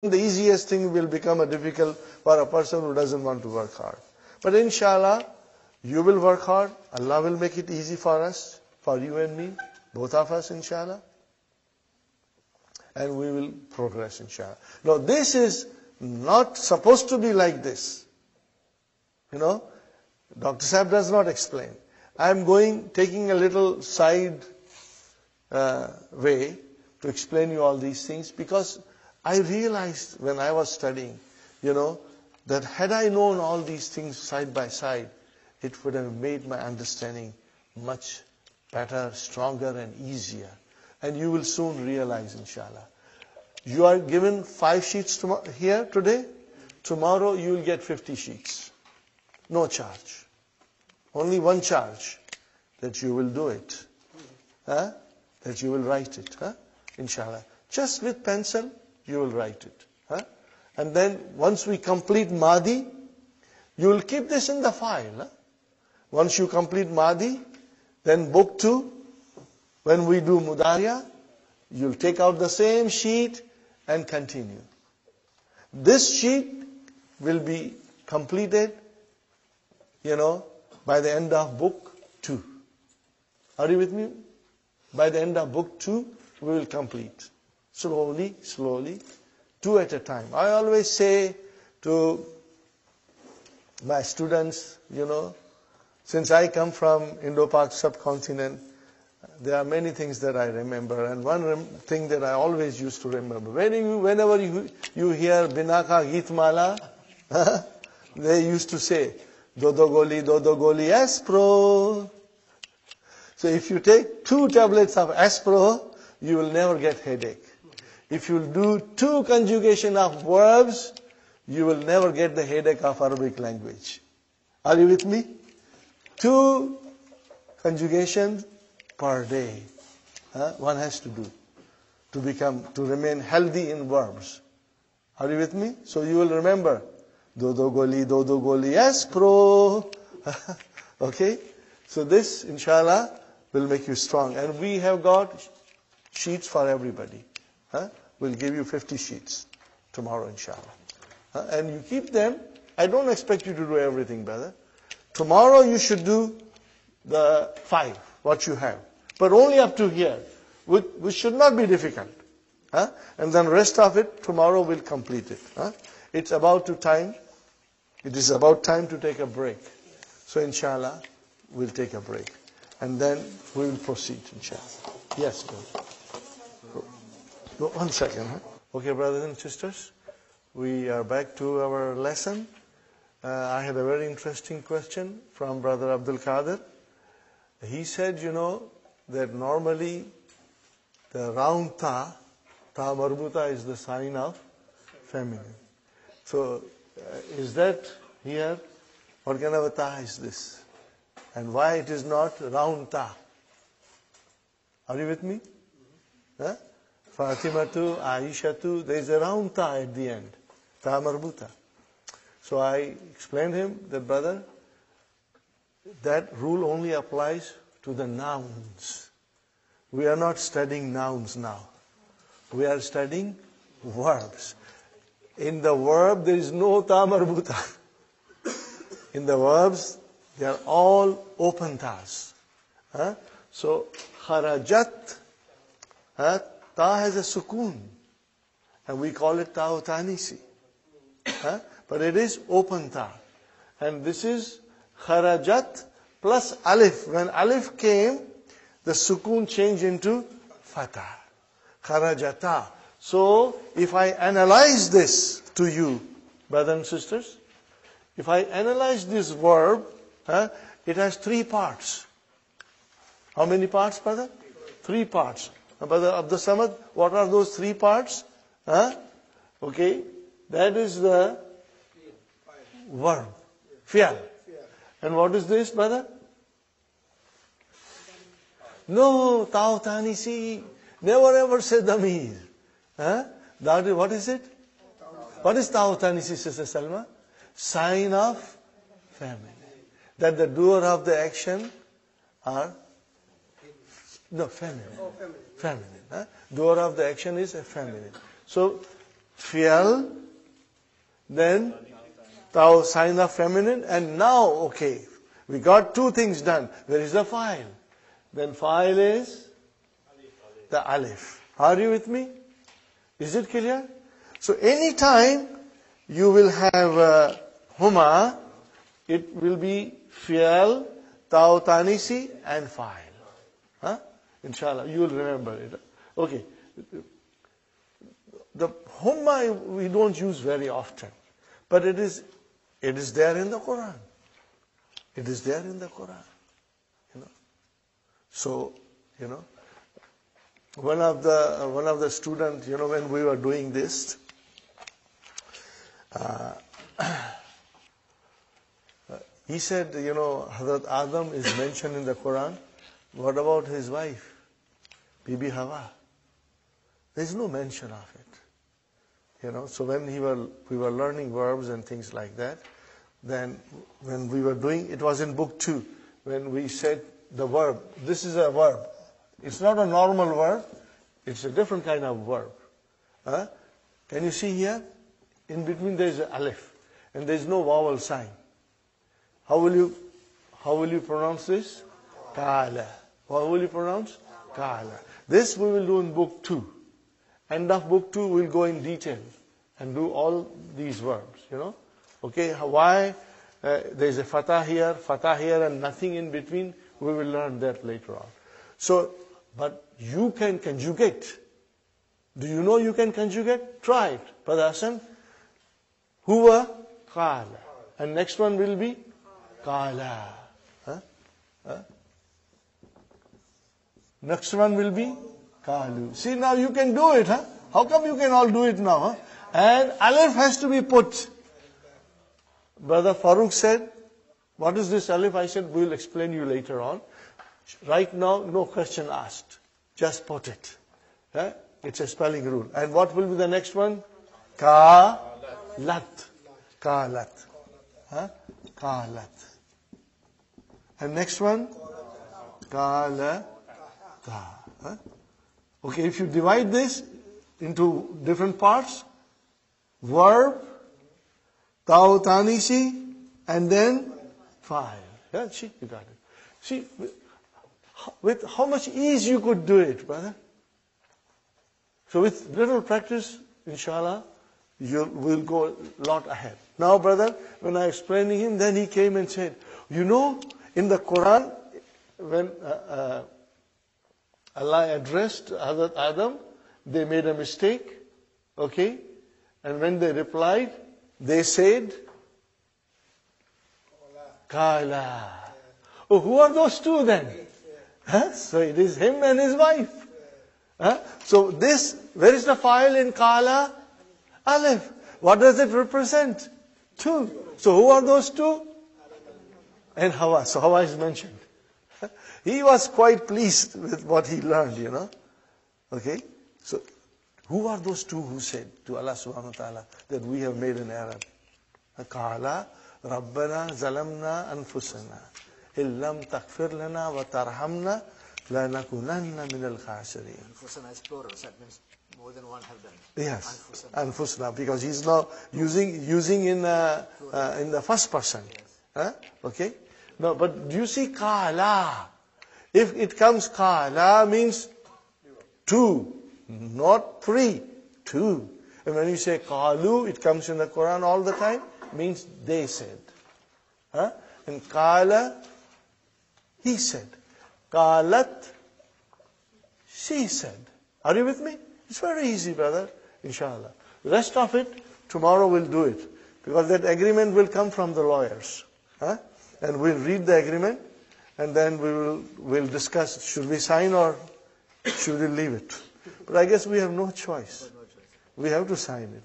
the easiest thing will become a difficult for a person who doesn't want to work hard. But inshallah, you will work hard. Allah will make it easy for us, for you and me, both of us, inshallah. And we will progress, inshallah. Now, this is not supposed to be like this. Dr. Saab does not explain. I am taking a little side way to explain you all these things, because I realized when I was studying, that had I known all these things side by side, it would have made my understanding much better, stronger and easier. And you will soon realize, inshallah. You are given 5 sheets here today. Tomorrow you will get 50 sheets. No charge. Only one charge, that you will do it. That you will write it. Inshallah. Just with pencil, you will write it. And then once we complete Mahdi, you will keep this in the file. Once you complete Mahdi, then book 2, when we do Mudariya, you'll take out the same sheet and continue. This sheet will be completed, by the end of book 2. Are you with me? By the end of book 2, we will complete. Slowly, 2 at a time. I always say to my students, since I come from Indo-Pak subcontinent, there are many things that I remember. And one thing that I always used to remember, whenever you hear Binaka Geetmala, they used to say, Dodo Goli, Aspro. So if you take 2 tablets of Aspro, you will never get headache. If you do 2 conjugation of verbs, you will never get the headache of Arabic language. Are you with me? 2 conjugations per day. One has to do to remain healthy in verbs. Are you with me? So you will remember Dodo Goli, yes, pro. Okay? So this, inshallah, will make you strong. And we have got sheets for everybody. We'll give you 50 sheets tomorrow, inshallah. And you keep them. I don't expect you to do everything, brother. Tomorrow you should do the 5, what you have. But only up to here, which should not be difficult. And then rest of it, tomorrow we'll complete it. It is about time to take a break. So inshallah, we'll take a break. And then we will proceed, inshallah. Yes, brother. 1 second. Okay, brothers and sisters, we are back to our lesson. I had a very interesting question from Brother Abdul Qadir. He said, that normally the round ta marbuta is the sign of feminine. So, is that here? What kind of a ta is this? And why it is not round ta? Are you with me? Fatimatu, Aishatu, there is a round ta at the end. Ta marbuta. So I explained him that, brother, that rule only applies to the nouns. We are not studying nouns now. We are studying verbs. In the verb, there is no ta marbuta. In the verbs, they are all open tas. So, kharajat, ta has a sukoon. And we call it ta utanisi. But it is open ta. And this is kharajat plus alif. When alif came, the sukoon changed into fatah. Kharajata. So, if I analyze this to you, brothers and sisters, if I analyze this verb, it has 3 parts. How many parts, brother? 3 parts. Brother Abdul Samad, what are those 3 parts? Okay, that is the verb. Fi'al. And what is this, brother? No, ta'utanisi. Never ever say damir. What is it? What is ta'utanisi, Sister Salma? Sign of feminine. That the doer of the action are feminine. Feminine. Doer of the action is a feminine. So, fi'al, then tau sign of feminine, and now, okay, we got two things done. Where is the fa'il? Then fa'il is the alif. Are you with me? Is it clear? So anytime you will have huma, it will be fi'al, tau tanisi, and fa'il. Huh? Inshallah, you will remember it. Okay. The humma we don't use very often, but it is there in the Quran. It is there in the Quran. So, one of the students, when we were doing this, he said, Hazrat Adam is mentioned in the Quran. What about his wife, Bibi Hawa? There is no mention of it. So when we were learning verbs and things like that, then when we were doing, it was in book 2, when we said the verb. This is a verb. It's not a normal verb. It's a different kind of verb. Can you see here? In between there is an alif, and there is no vowel sign. How will you pronounce this? Kala. How will you pronounce? Kala. This we will do in book 2. End of book 2 we'll go in detail and do all these verbs, Okay, why there is a fatah here and nothing in between, we will learn that later on. So, but you can conjugate. Do you know you can conjugate? Try it. Brother Hassan, huwa qala. And next one will be qala. Next one will be qalu. See, now you can do it, huh? How come you can all do it now, huh? And alif has to be put. Brother Farooq said, what is this alif? I said, we'll explain you later on. Right now, no question asked. Just put it. It's a spelling rule. And what will be the next one? Ka-lat. Ka-lat. Ka-lat. And next one? Ka-la. Ta. Okay, if you divide this into different parts, verb, tau tanisi, and then fa'il. Yeah, see, you got it. See, with how much ease you could do it, brother. So with little practice, inshallah, you will go a lot ahead. Now, brother, when I explained to him, then he came and said, in the Quran, when Allah addressed Hazrat Adam, they made a mistake, okay? And when they replied, they said, Kala. Oh, who are those two then? So it is him and his wife. So this, where is the file in Kala? Aleph. What does it represent? 2. So who are those two? And Hawa. So Hawa is mentioned. He was quite pleased with what he learned, Okay? So, who are those two who said to Allah subhanahu wa ta'ala that we have made an error? Qala Rabbana zalamna anfusana illam taghfir lana wa tarhamna lanakunanna min al-khasirin. Anfusana is plural, so that means more than one have done. Yes, anfusana, because he's now using in the first person. Yes. Okay? No, but do you see Qala? If it comes Qala means 2, not 3, 2. And when you say Qalu, it comes in the Quran all the time, means they said. And Qala, he said. Qalat, she said. Are you with me? It's very easy, brother, inshallah. The rest of it, tomorrow we'll do it. Because that agreement will come from the lawyers. And we'll read the agreement, and then we'll discuss, should we sign or should we leave it? But I guess we have no choice. We have to sign it.